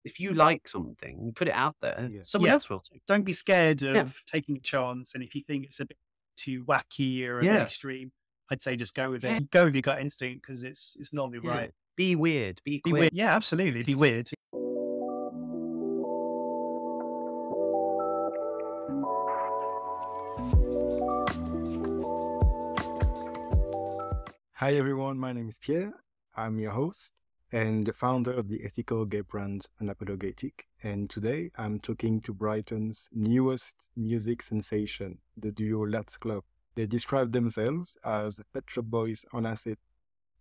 if you like something, you put it out there, Yeah. someone else will too. Don't be scared of taking a chance. And if you think it's a bit too wacky or a bit extreme, I'd say just go with it. Go with your gut instinct because it's normally right. Be weird. Be queer. Weird. Yeah, absolutely. Be weird. Hi everyone, my name is Pierre. I'm your host and the founder of the ethical gay brand Unapologetic. And today I'm talking to Brighton's newest music sensation, the duo LADSCLUB. They describe themselves as Pet Shop Boys on acid.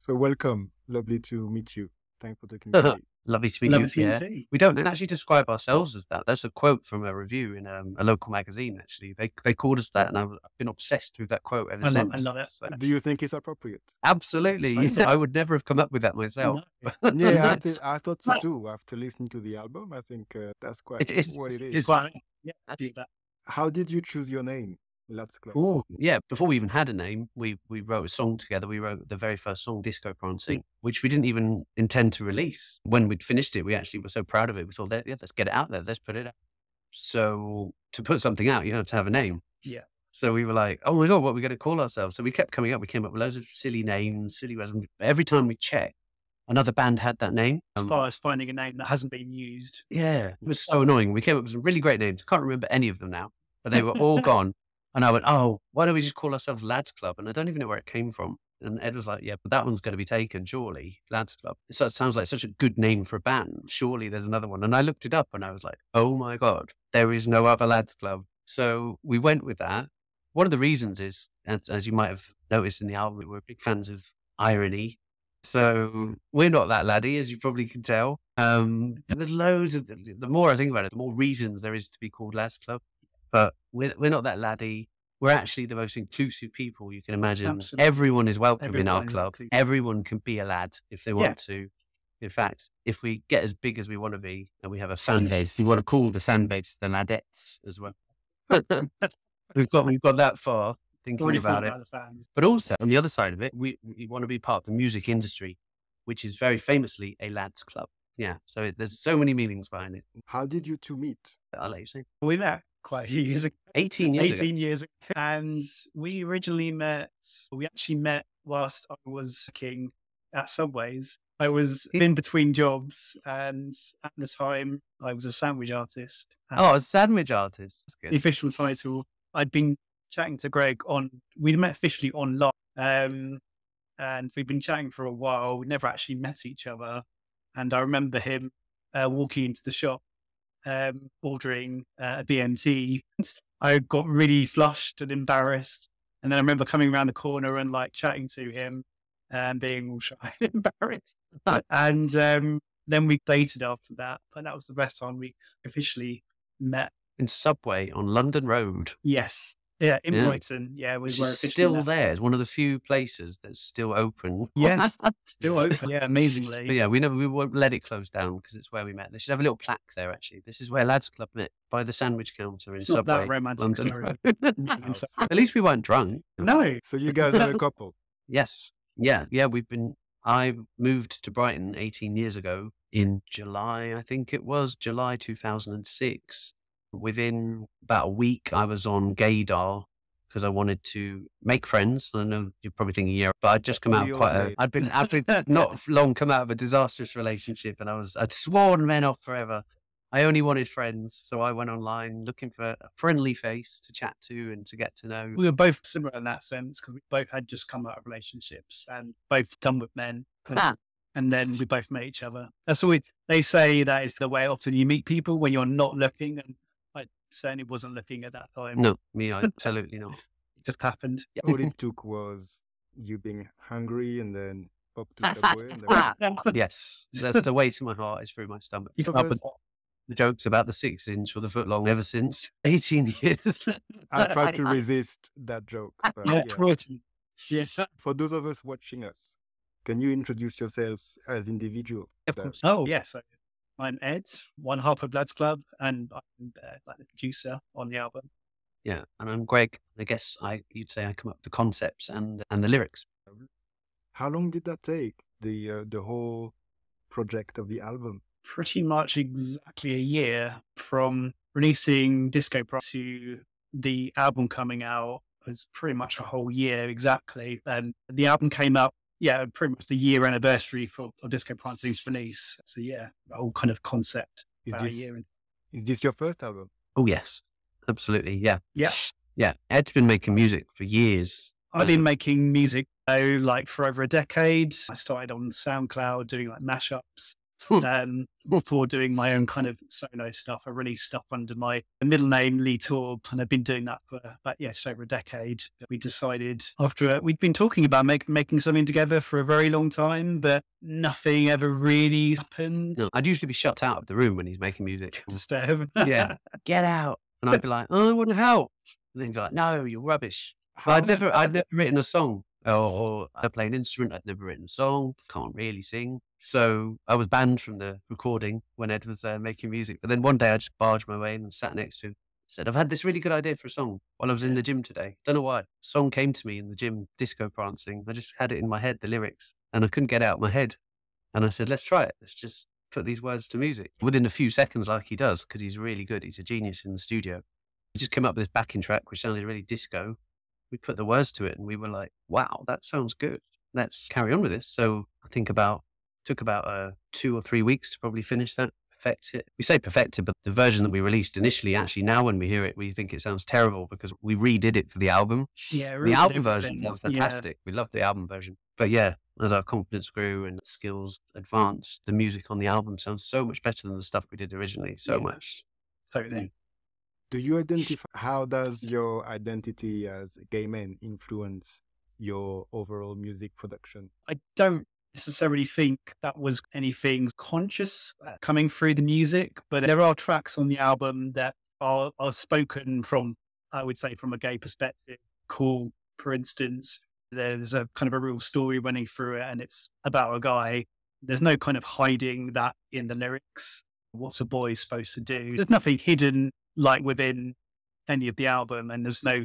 So welcome, lovely to meet you. Thanks for talking to me. Lovely to meet you, Pierre. We don't actually describe ourselves as that. That's a quote from a review in a local magazine, actually. They called us that, and I've been obsessed with that quote ever since. I love it. So, do you think it's appropriate? Absolutely. I would never have come up with that myself. No. Yeah, I thought so too. After listening to the album, I think that's quite what it is. It's quite, yeah, I do that. How did you choose your name? LADSCLUB. Oh, yeah. Before we even had a name, we wrote a song together. We wrote the very first song, Disco Prancing, which we didn't even intend to release. When we'd finished it, we actually were so proud of it. We thought, let's get it out there. Let's put it out. So to put something out, you have to have a name. Yeah. So we were like, oh my God, what are we going to call ourselves? So we kept coming up. We came up with loads of silly names, silly words. Every time we checked, another band had that name. As far as finding a name that hasn't been used. Yeah. It was so annoying. We came up with some really great names. I can't remember any of them now, but they were all gone. And I went, oh, why don't we just call ourselves LADSCLUB? And I don't even know where it came from. And Ed was like, yeah, but that one's going to be taken, surely, LADSCLUB. So it sounds like such a good name for a band. Surely there's another one. And I looked it up and I was like, oh my God, there is no other LADSCLUB. So we went with that. One of the reasons is, as you might have noticed in the album, we're big fans of irony. So we're not that laddie, as you probably can tell. And there's loads of, the more I think about it, the more reasons there is to be called LADSCLUB. But we're not that laddie. We're actually the most inclusive people you can imagine. Absolutely. Everyone is welcome in our club. Everyone can be a lad if they want to. In fact, if we get as big as we want to be and we have a fan base, we want to call the fan base the Ladettes as well. we've got that far thinking about it. But also on the other side of it, we want to be part of the music industry, which is very famously a lads club. Yeah. So there's so many meanings behind it. How did you two meet? I'll let you say. We met quite a few years ago. 18 years ago. And we originally actually met whilst I was working at Subways. I was in between jobs and at the time I was a sandwich artist. Oh, a sandwich artist. That's good. The official title. I'd been chatting to Greg we'd met officially online. And we'd been chatting for a while. We never actually met each other. And I remember him walking into the shop, ordering a BMT. I got really flushed and embarrassed. And then I remember coming around the corner and like chatting to him and being all shy and embarrassed. And then we dated after that. And that was the best time we officially met. In Subway on London Road. Yes. Yeah, in Brighton. Yeah, we were still there. It's one of the few places that's still open. Yes, still open. Yeah, amazingly. But yeah, we won't let it close down because it's where we met. They should have a little plaque there, actually. This is where LADSCLUB met, by the sandwich counter in Subway. Not that romantic. At least we weren't drunk. No. So you guys are a couple? Yes. Yeah. I moved to Brighton 18 years ago in July, I think it was, July 2006. Within about a week, I was on Gaydar because I wanted to make friends. I know you're probably thinking, yeah, but I'd just come out of I'd been not long come out of a disastrous relationship, and I'd sworn men off forever. I only wanted friends, so I went online looking for a friendly face to chat to and to get to know. We were both similar in that sense because we both had just come out of relationships and both done with men. And then we both met each other. That's what they say. That is the way often you meet people when you're not looking. And I certainly wasn't looking at that time. No, me, absolutely not. It just happened. All it took was you being hungry and then pop to Subway. And then... Yes, so that's the way to my heart is through my stomach. The jokes about the 6-inch or the foot-long ever since 18 years. I tried to resist that joke. But Yes. For those of us watching us, can you introduce yourselves as individuals? Of course. Oh, yes. Yeah, so I'm Ed, one half of LADSCLUB, and I'm like the producer on the album. Yeah, and I'm Greg. I guess you'd say I come up with the concepts and the lyrics. How long did that take? The whole project of the album? pretty much exactly a year from releasing Disco Price to the album coming out. It was pretty much a whole year exactly. And the album came out, pretty much the year anniversary of Disco Prancing's release. So the whole kind of concept. Is this your first album? Oh, yes, absolutely. Yeah. Yeah. Yeah. Ed's been making music for years. I've been making music for over a decade. I started on SoundCloud doing like mashups. Before doing my own kind of solo stuff, I released stuff under my middle name, Lee Torb, and I've been doing that for just over a decade. We decided after we'd been talking about making something together for a very long time, but nothing ever really happened. No, I'd usually be shut out of the room when he's making music. Yeah, get out, and I'd be like, "Oh, I want to help," and then he's like, "No, you're rubbish." I'd never written a song. Or I play an instrument. I'd never written a song. Can't really sing. So I was banned from the recording when Ed was making music. But then one day I just barged my way in and sat next to him. Said, "I've had this really good idea for a song while I was in the gym today. Don't know why. A song came to me in the gym, Disco Prancing. I just had it in my head, the lyrics, and I couldn't get it out of my head. And I said, let's try it. Let's just put these words to music." Within a few seconds, like he does, because he's really good. He's a genius in the studio. We just came up with this backing track, which sounded really disco. We put the words to it and we were like, wow, that sounds good. Let's carry on with this. So I think took about 2 or 3 weeks to probably finish that, perfect it. We say perfect it, but the version that we released initially, actually now when we hear it, we think it sounds terrible because we redid it for the album. Yeah, the album version sounds fantastic. Yeah. We love the album version. But yeah, as our confidence grew and skills advanced, the music on the album sounds so much better than the stuff we did originally. So much. Totally. Do you identify, how does your identity as a gay man influence your overall music production? I don't necessarily think that was anything conscious coming through the music, but there are tracks on the album that are spoken from, I would say, from a gay perspective. Cool, for instance, there's a kind of a real story running through it and it's about a guy. There's no kind of hiding that in the lyrics. What's a boy supposed to do? There's nothing hidden like within any of the album, and there's no,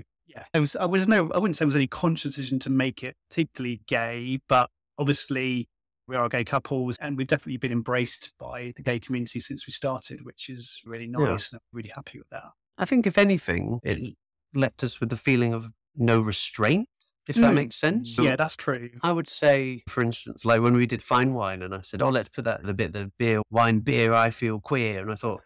I wouldn't say it was any conscious decision to make it particularly gay, but obviously we are gay couples and we've definitely been embraced by the gay community since we started, which is really nice. And I'm really happy with that. I think if anything, it left us with the feeling of no restraint, if that makes sense. Yeah, that's true. I would say, for instance, like when we did Fine Wine and I said, oh, let's put that the beer, wine, beer, I feel queer. And I thought,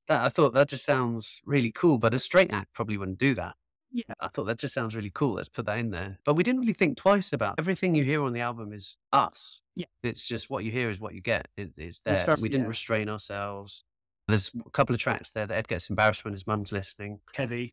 I thought that just sounds really cool, but a straight act probably wouldn't do that. Yeah. I thought that just sounds really cool. Let's put that in there. But we didn't really think twice about it. Everything you hear on the album is us. Yeah. It's just what you hear is what you get. It's there. We didn't restrain ourselves. There's a couple of tracks there that Ed gets embarrassed when his mum's listening. Heavy.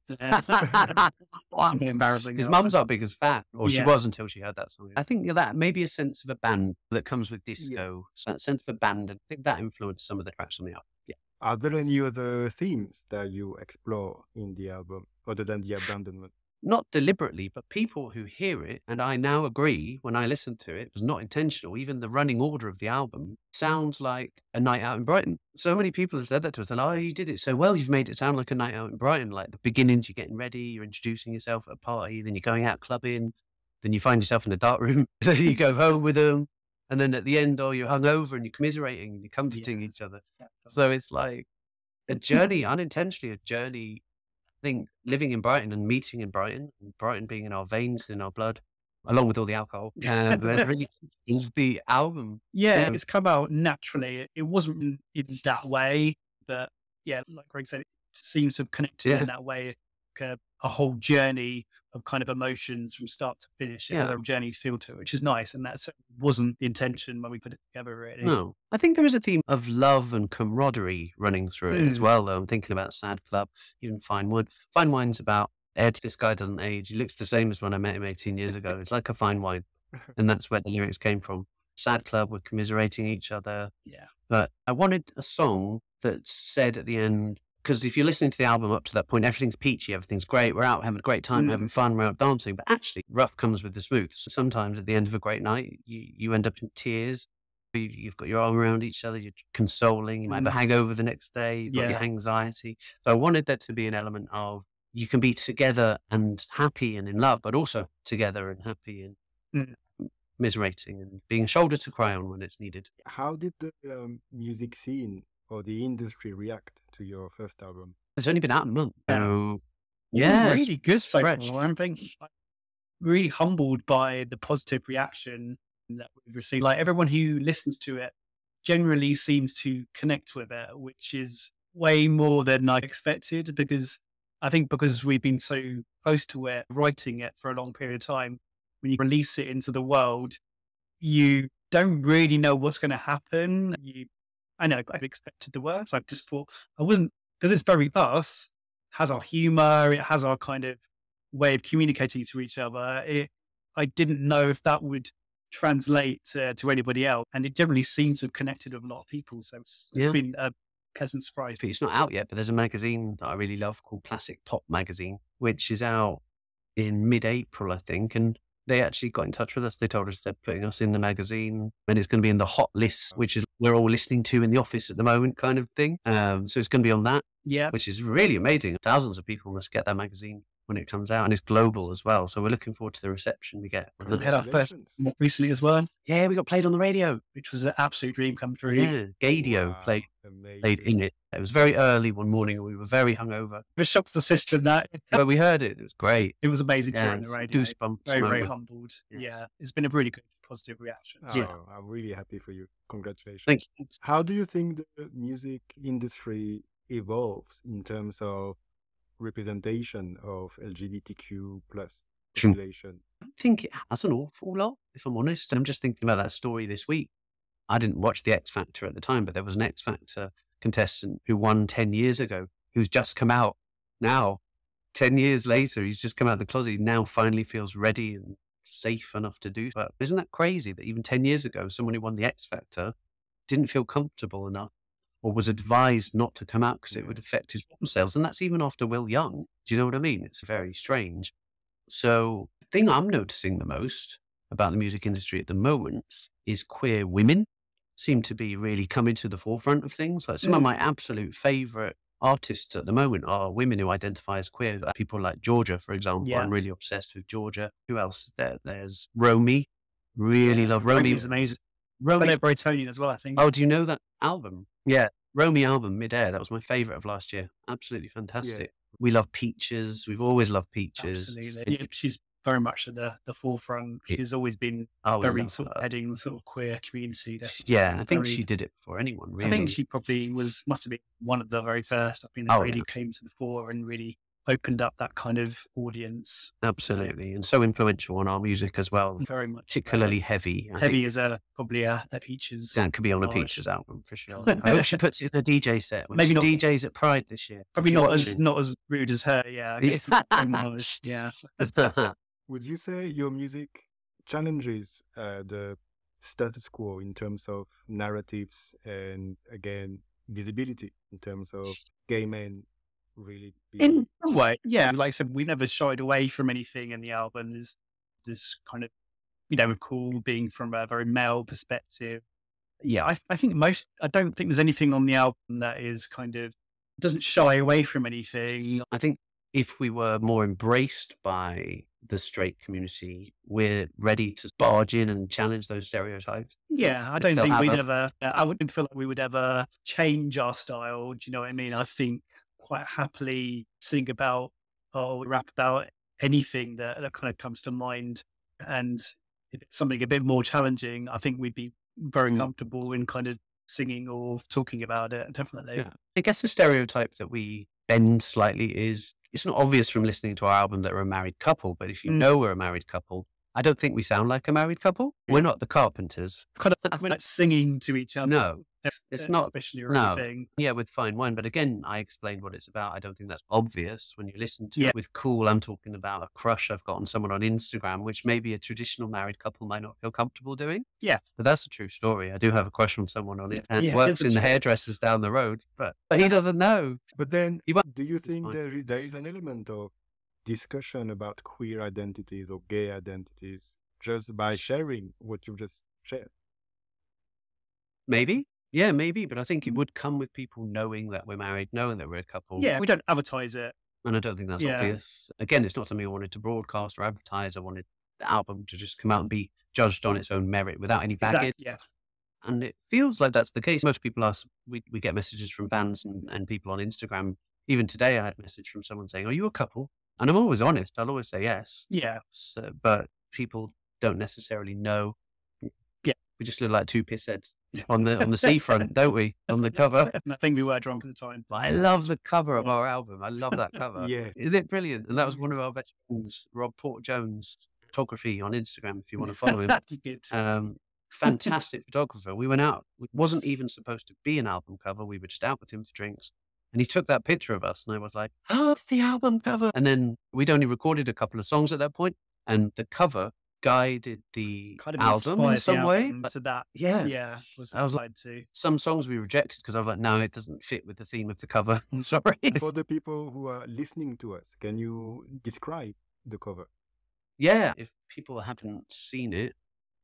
Embarrassing. His mum's our biggest fan, or she was until she heard that song. I think that maybe a sense of a band that comes with disco, so that sense of a band, and I think that influenced some of the tracks on the album. Yeah. Are there any other themes that you explore in the album other than the abandonment? Not deliberately, but people who hear it, and I now agree when I listen to it, it was not intentional. Even the running order of the album sounds like a night out in Brighton. So many people have said that to us. They're like, oh, you did it so well. You've made it sound like a night out in Brighton. Like the beginnings, you're getting ready, you're introducing yourself at a party, then you're going out clubbing, then you find yourself in a dark room, then you go home with them. And then at the end, you're hungover and you're commiserating and you're comforting each other. So it's like a journey, unintentionally a journey. I think living in Brighton and meeting in Brighton, and Brighton being in our veins, in our blood, along with all the alcohol, really is the album. Yeah, it's come out naturally. It wasn't in that way, but like Greg said, it seems to have connected in that way. A whole journey of kind of emotions from start to finish. It has a journey feel to it, which is nice. And that wasn't the intention when we put it together, really. No, I think there is a theme of love and camaraderie running through it as well. I'm thinking about Sad Club, even Fine Wine. Fine Wine's about Ed. This guy doesn't age. He looks the same as when I met him 18 years ago. It's like a fine wine. And that's where the lyrics came from. Sad Club, we're commiserating each other. Yeah. But I wanted a song that said at the end, because if you're listening to the album up to that point, everything's peachy, everything's great, we're out having a great time, having fun, we're out dancing. But actually, rough comes with the smooth. So sometimes at the end of a great night, you end up in tears. You've got your arm around each other, you're consoling, you might have a hangover the next day, you've got your anxiety. So I wanted there to be an element of you can be together and happy and in love, but also together and happy and commiserating and being a shoulder to cry on when it's needed. How did the music scene or the industry react to your first album? It's only been out a month. Yeah. So, Yeah, it's really good so fresh. far. I'm really humbled by the positive reaction that we've received. Like everyone who listens to it generally seems to connect with it, which is way more than I expected, because I think because we've been so close to it, writing it for a long period of time, when you release it into the world, you don't really know what's going to happen. I know I've expected the worst. I just thought I wasn't, because it's very us, has our humor, it has our kind of way of communicating to each other. I didn't know if that would translate to anybody else, and it generally seems to have connected with a lot of people. So it's been a pleasant surprise. It's not out yet, but there's a magazine that I really love called Classic Pop Magazine, which is out in mid-April, I think. And they actually got in touch with us. They told us they're putting us in the magazine, and it's going to be in the hot list, which is we're all listening to in the office at the moment kind of thing. So it's going to be on that, which is really amazing. Thousands of people must get that magazine when it comes out, and it's global as well. So we're looking forwed to the reception we get. We had our first recently as well. Yeah, we got played on the radio, which was an absolute dream come true. Yeah, Gadio played in it. It was very early one morning, and we were very hungover. It shocks the system that. But we heard it. It was great. It was amazing to hear on the radio. Goosebumps. Very humbled. Yeah, it's been a really good positive reaction. I'm really happy for you. Congratulations. Thank you. How do you think the music industry evolves in terms of representation of LGBTQ plus population? I think it has an awful lot, if I'm honest. I'm just thinking about that story this week. I didn't watch the X Factor at the time, but there was an X Factor contestant who won 10 years ago, who's just come out now. 10 years later, he's just come out of the closet. He now finally feels ready and safe enough to do. But isn't that crazy that even 10 years ago, someone who won the X Factor didn't feel comfortable enough or was advised not to come out because it would affect his sales? And that's even after Will Young. Do you know what I mean? It's very strange. So the thing I'm noticing the most about the music industry at the moment is queer women seem to be really coming to the forefront of things. Like some of my absolute favorite artists at the moment are women who identify as queer. Like people like Georgia, for example. I'm really obsessed with Georgia. Who else is there? There's Romy. Really love Romy. Romy amazing. Romy Brightonian as well, I think. Oh, do you know that album? Yeah. Romy album, Midair. That was my favorite of last year. Absolutely fantastic. Yeah. We love Peaches. We've always loved Peaches. Absolutely. She's very much at the forefront. She's always been very sort of heading the sort of queer community. Yeah, I think she did it before anyone, really. I think she probably must have been one of the very first. I think that really came to the fore and really opened up that kind of audience. Absolutely. And so influential on our music as well. Very much. Particularly heavy. Heavy is probably a Peaches. Yeah, it could be on a Peaches album for sure. I hope she puts it in a DJ set. Maybe not DJs at Pride this year. Probably not as rude as her. Yeah. Yeah. Would you say your music challenges the status quo in terms of narratives and, again, visibility in terms of gay men really being... In some way, yeah. Like I said, we never shied away from anything in the album. There's this kind of, cool being from a very male perspective. Yeah, I think I don't think there's anything on the album that is kind of, doesn't shy away from anything. I think if we were more embraced by the straight community, we're ready to barge in and challenge those stereotypes. Yeah, I don't think we'd ever, I wouldn't feel like we would ever change our style. Do you know what I mean? I think quite happily sing about or rap about anything that kind of comes to mind. And if it's something a bit more challenging, I think we'd be very comfortable in kind of singing or talking about it. Definitely. Yeah. I guess the stereotype that we bend slightly is, it's not obvious from listening to our album that we're a married couple, but if you know we're a married couple, I don't think we sound like a married couple. We're not the Carpenters. We're not singing to each other. No, it's not. Especially anything. Yeah, with Fine Wine. But again, I explained what it's about. I don't think that's obvious when you listen to it. With Cool, I'm talking about a crush I've got on someone on Instagram, which maybe a traditional married couple might not feel comfortable doing. Yeah. But that's a true story. I do have a crush on someone on it and works in the hairdressers down the road, but he doesn't know. But then, do you think there is an element of discussion about queer identities or gay identities just by sharing what you just shared? Maybe. Yeah, maybe. But I think it would come with people knowing that we're married, knowing that we're a couple. Yeah, we don't advertise it. And I don't think that's obvious. Again, it's not something I wanted to broadcast or advertise. I wanted the album to just come out and be judged on its own merit without any baggage. Yeah. And it feels like that's the case. Most people ask, we get messages from bands and people on Instagram. Even today, I had a message from someone saying, "Are you a couple?" And I'm always honest. I'll always say yes. Yeah. So, but people don't necessarily know. Yeah. We just look like two pissheads on the seafront, don't we? On the cover. And I think we were drunk at the time. But I love the cover of our album. I love that cover. Yeah. Isn't it brilliant? And that was one of our best friends, Rob Porter-Jones, photography on Instagram, if you want to follow him. Good. Fantastic photographer. We went out. It wasn't even supposed to be an album cover. We were just out with him for drinks. And he took that picture of us and I was like, "Oh, it's the album cover." And then we'd only recorded a couple of songs at that point, and the cover guided the Kind of album in inspired some the way. album to that. Yeah. Yeah. Was I was applied to. Some songs we rejected because I was like, no, it doesn't fit with the theme of the cover. I'm sorry. For the people who are listening to us, can you describe the cover? Yeah. If people haven't seen it,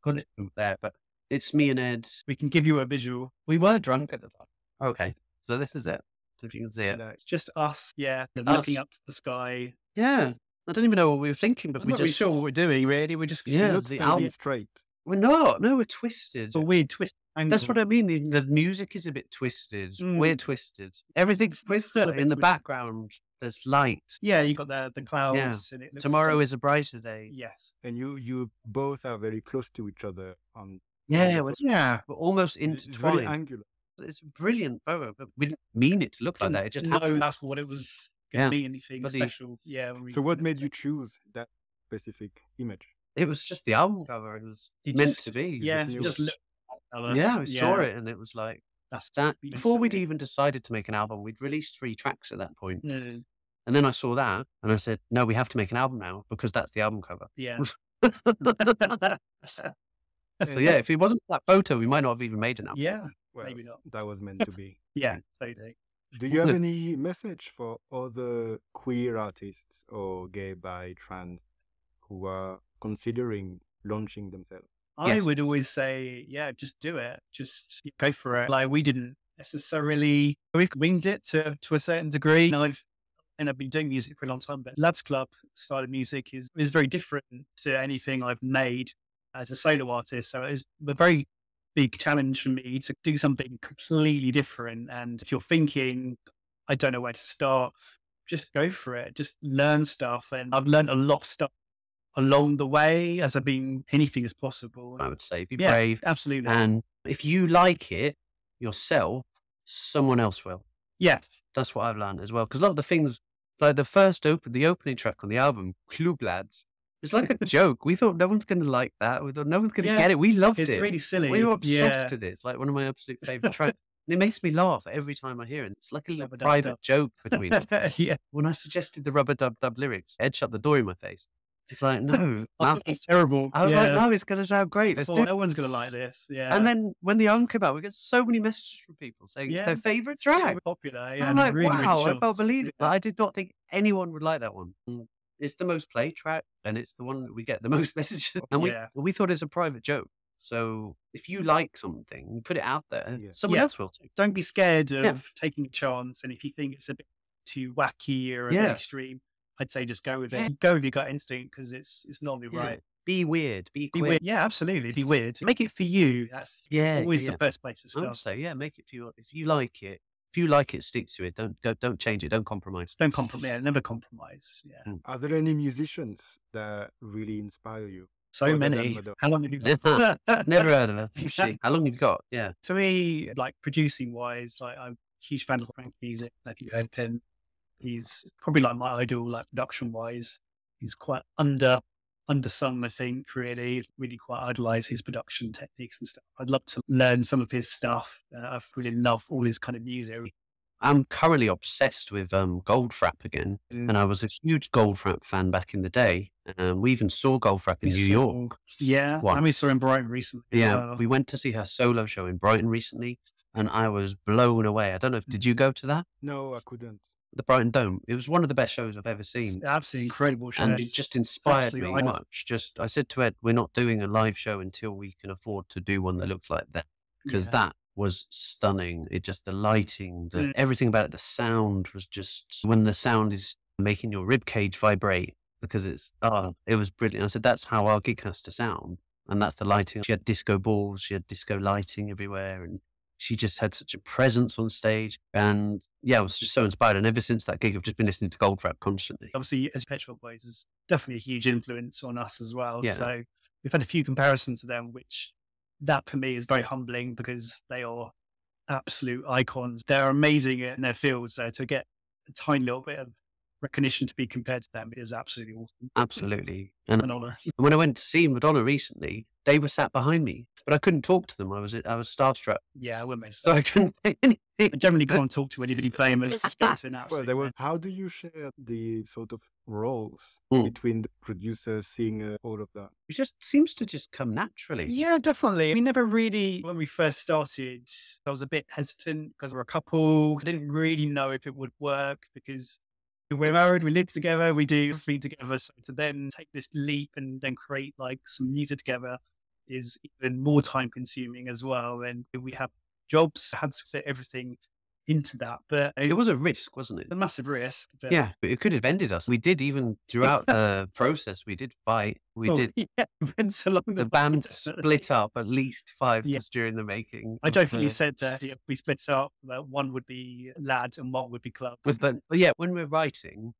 got it there, but it's me and Ed. We can give you a visual. We were drunk at the time. Okay. So this is it. So if you can see it. It's just us. Yeah. Looking up to the sky. Yeah. I don't even know what we were thinking, but I'm we not just really sure what we're doing, really. We're just Yeah, You're not the standing album- straight. we're not. No, we're twisted. a weird twist. That's what I mean. The music is a bit twisted. Mm. We're twisted. Everything's twisted. A bit In the twisted. background, there's light. Yeah, you got the clouds. And it looks Tomorrow is a brighter day. Yes. And you both are very close to each other on Yeah, the we're, photo. Yeah. we're almost It's very intertwined. angular. It's a brilliant photo, but we didn't mean it to look like that. It just no, happened. that's what it was Yeah. going to be. Anything Bloody- special. Yeah. So what made you choose that specific image? It was just the album cover. It was You meant just- to be. Yeah. knew Just it. look. Yeah, I saw it and it was like That's that. really Before we'd silly. even decided to make an album, we'd released 3 tracks at that point. No. And then I saw that and I said, no, we have to make an album now because that's the album cover. Yeah. So yeah, if it wasn't for that photo, we might not have even made an album. Yeah. Well, Maybe not. that was meant to be. Yeah. Totally. Do you have any message for other queer artists or gay, bi, trans who are considering launching themselves? I Yes. would always say, yeah, just do it. Just go for it. Like we didn't necessarily, we've winged it to a certain degree. And I've been doing music for a long time, but LADSCLUB style of music is very different to anything I've made as a solo artist. So it's a very big challenge for me to do something completely different. And if you're thinking, I don't know where to start, just go for it. Just learn stuff. And I've learned a lot of stuff along the way as I've been anything is possible. I would say be Yeah, brave. absolutely. And if you like it yourself, someone else will. Yeah. That's what I've learned as well. Because a lot of the things, like the opening track on the album, Club Lads, it's like a joke. We thought no one's going to like that. We thought no one's going to Yeah. get it. We loved It's it. really silly. We were obsessed Yeah. with it. It's like one of my absolute favorite tracks. And it makes me laugh every time I hear it. It's like a little Rubber-dub-dub. private joke between us. Yeah. When I suggested the rubber dub dub lyrics, Ed shut the door in my face. It's like, no. I thought it's terrible. I was yeah. like, no, it's going to sound great. I Let's thought do it. no one's going to like this. Yeah. And then when the album came out, we get so many messages from people saying it's Yeah. their favorite It's track. very popular. And Yeah, I'm like, really, wow, really I can't shocked. believe it. Yeah. But I did not think anyone would like that one. It's the most played track, and it's the one that we get the most messages. And Yeah. we thought it's a private joke. So if you like something, you put it out there, Yeah. someone Yeah. else will too. Don't be scared of Yeah. taking a chance. And if you think it's a bit too wacky or a Yeah. bit extreme, I'd say just go with it. Yeah. Go with your gut instinct because it's normally Yeah. right. Be weird. Be Be queer. weird. Yeah, absolutely. Be weird. Make it for you. That's Yeah, always yeah. the first place to I would start. say, yeah, make it for you. If you like it, stick to it. Don't change it. Don't compromise. Don't compromise. Yeah, never compromise. Yeah. Are there any musicians that really inspire you? So Other than many. Madonna. How long have you Never heard of her. How long have you got? Yeah. For me, like producing wise, like I'm a huge fan of Frank music. Like you heard him, he's probably like my idol, like production wise. He's quite undersung, I think, really quite idolize his production techniques and stuff. I'd love to learn some of his stuff. I really love all his kind of music. I'm currently obsessed with Goldfrapp again, and I was a huge Goldfrapp fan back in the day. We even saw Goldfrapp in New York. Yeah, What? and we saw him in Brighton recently. as Yeah, well. we went to see her solo show in Brighton recently, and I was blown away. I don't know if did you go to that? No, I couldn't. The Brighton Dome. It was one of the best shows I've ever It's seen. absolutely incredible show. And it just inspired Absolutely me iconic. much. I said to Ed, we're not doing a live show until we can afford to do one that looks like that. Because Yeah. that was stunning. The lighting, everything about it, the sound was just, when the sound is making your rib cage vibrate, because it was brilliant. I said, that's how our gig has to sound. And that's the lighting. She had disco balls, she had disco lighting everywhere, and she just had such a presence on stage. And yeah, I was just so inspired. And ever since that gig, I've just been listening to Goldfrapp constantly. Obviously, as Pet Shop Boys is definitely a huge influence on us as well. Yeah. So we've had a few comparisons to them, which that for me is very humbling because they are absolute icons. They're amazing in their fields. So to get a tiny little bit of recognition to be compared to them is absolutely awesome. Absolutely. And An honor. when I went to see Madonna recently, they were sat behind me, but I couldn't talk to them. I was starstruck. Yeah, I wouldn't make So I couldn't say anything. I generally can't talk to anybody famous. Just go to an Well, absolute how do you share the sort of roles Mm. between the producer, singer, all of that? It just seems to just come naturally. Yeah, definitely. We never really, when we first started, I was a bit hesitant because we're a couple. I didn't really know if it would work because we're married, we live together, we do everything together. So to then take this leap and then create like some music together is even more time consuming as well. And we have jobs, had to fit everything into that. But It was a risk, wasn't it? a massive risk. But Yeah, but it could have ended us. We did, even throughout the process, we did fight. We well, did. yeah, events along The way, band definitely. split up at least 5 Yeah. times during the making. I of jokingly the- said that if we split up, that one would be lad and one would be club. But yeah, when we're writing,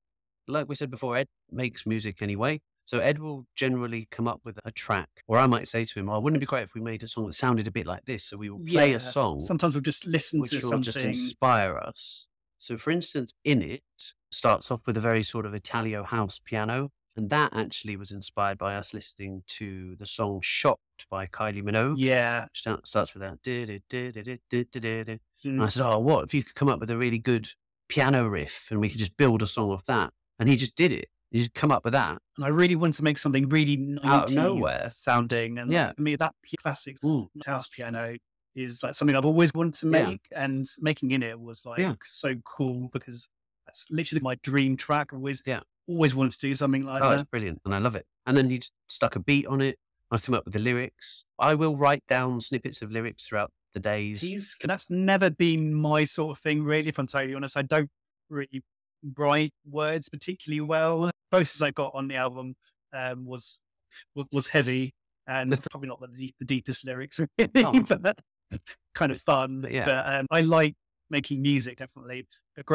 like we said before, Ed makes music anyway. So Ed will generally come up with a track, or I might say to him, "Oh, wouldn't it be great if we made a song that sounded a bit like this?" So we will play Yeah. a song Sometimes we'll just listen which to will something. just inspire us. So, for instance, In It starts off with a very sort of Italio house piano, and that actually was inspired by us listening to the song "Shocked" by Kylie Minogue. Yeah. Which starts with that. And Mm. I said, "Oh, what if you could come up with a really good piano riff, and we could just build a song off that?" And he just did it. He just come up with that. And I really want to make something really 90s Out of nowhere. sounding. And Yeah. like, for me, that classic Mm. house piano is like something I've always wanted to Yeah. make. And making In It was like Yeah. so cool because that's literally my dream track. I Yeah. always wanted to do something like Oh, that. it's brilliant, and I love it. And then he just stuck a beat on it. I come up with the lyrics. I will write down snippets of lyrics throughout the days. That's never been my sort of thing, really, if I'm totally honest. I don't really write words particularly well. Closest I got on the album was heavy, and probably not the deepest lyrics, really, Oh. but kind of fun. But yeah. But I like making music, definitely. But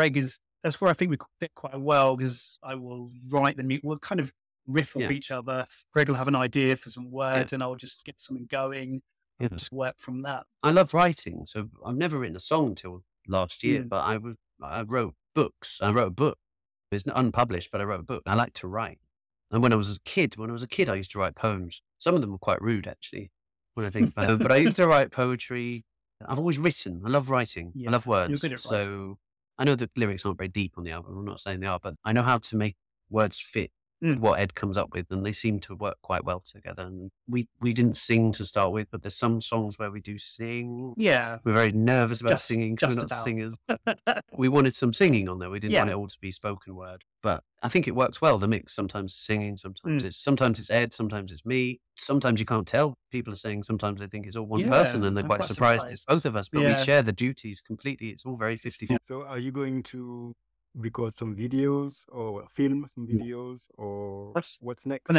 that's where I think we fit quite well because I will write the music, we'll kind of riff off Yeah. each other. Greg will have an idea for some words, and I'll just get something going. Yeah. Just work from that. I love writing, so I've never written a song until last year, Mm. but I wrote books. I wrote a book. It's not unpublished, but I wrote a book. I like to write. And when I was a kid, I used to write poems. Some of them were quite rude, actually, when I think about it. But I used to write poetry. I've always written. I love writing. Yeah, I love words. good at So I know the lyrics aren't very deep on the album. I'm not saying they are, but I know how to make words fit Mm. what Ed comes up with, and they seem to work quite well together. And we didn't sing to start with, but there's some songs where we do sing. Yeah. We're very nervous about Just- singing because we're just not about. singers. We wanted some singing on there. We didn't want Yeah. it all to be spoken word. But I think it works well, the mix. Sometimes it's singing, sometimes Mm. it's Ed, sometimes it's me. Sometimes you can't tell people are saying, sometimes they think it's all one Yeah, person and they're I'm quite quite surprised it's surprised. both of us. But we Yeah. share the duties completely. It's all very 50-50. So are you going to record some videos or film some videos or That's what's next?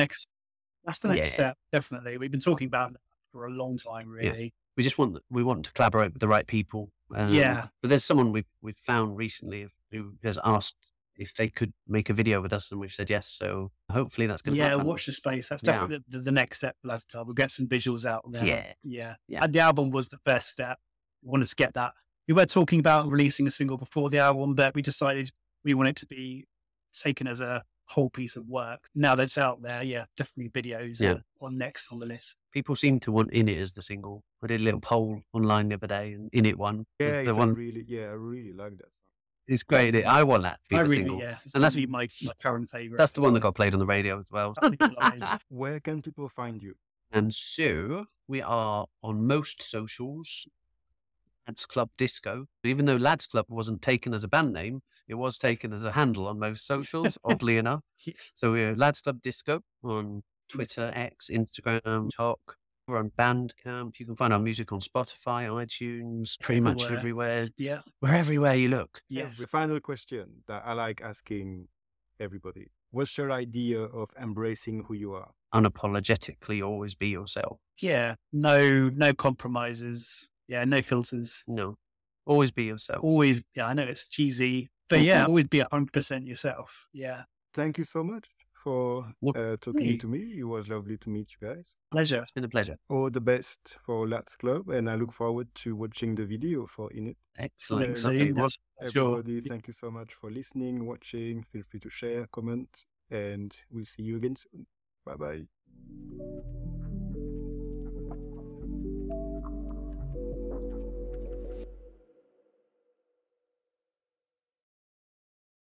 That's the next Yeah. step, definitely. We've been talking about that for a long time, really. We just want to collaborate with the right people. Yeah. But there's someone we've found recently who has asked if they could make a video with us, and we've said yes. So hopefully that's going to Yeah, happen. watch the space. That's Yeah. definitely the next step for LADSCLUB. We'll get some visuals out there. Yeah. Yeah. And the album was the first step. We wanted to get that. We were talking about releasing a single before the album, but we decided we want it to be taken as a whole piece of work. Now that it's out there, yeah, definitely videos are next on the list. People seem to want In It as the single. I did a little poll online the other day, and In It one Yeah, was the it's one. I really like that song. It's great. I want that to be I the really, single. it's And that's- actually my current favorite. That's the one that got played on the radio as well. Where can people find you? And so we are on most socials. LADSCLUB Disco. Even though LADSCLUB wasn't taken as a band name, it was taken as a handle on most socials, oddly enough. So we're LADSCLUB Disco on Twitter, X, Instagram, TikTok. We're on Bandcamp. You can find our music on Spotify, iTunes, pretty much everywhere. Yeah. We're everywhere you look. Yes. The final question that I like asking everybody. What's your idea of embracing who you are? Unapologetically, always be yourself. Yeah. No compromises. Yeah. No filters. No, always be yourself. Always. Yeah. I know it's cheesy, but yeah, always be 100% yourself. Yeah. Thank you so much for talking Hey. to me. It was lovely to meet you guys. Pleasure. It's been a pleasure. All the best for LADSCLUB, and I look forward to watching the video for In It. Excellent. So, Okay, well, Sure. Everybody, thank you so much for listening, watching. Feel free to share, comment, and we'll see you again soon. Bye-bye.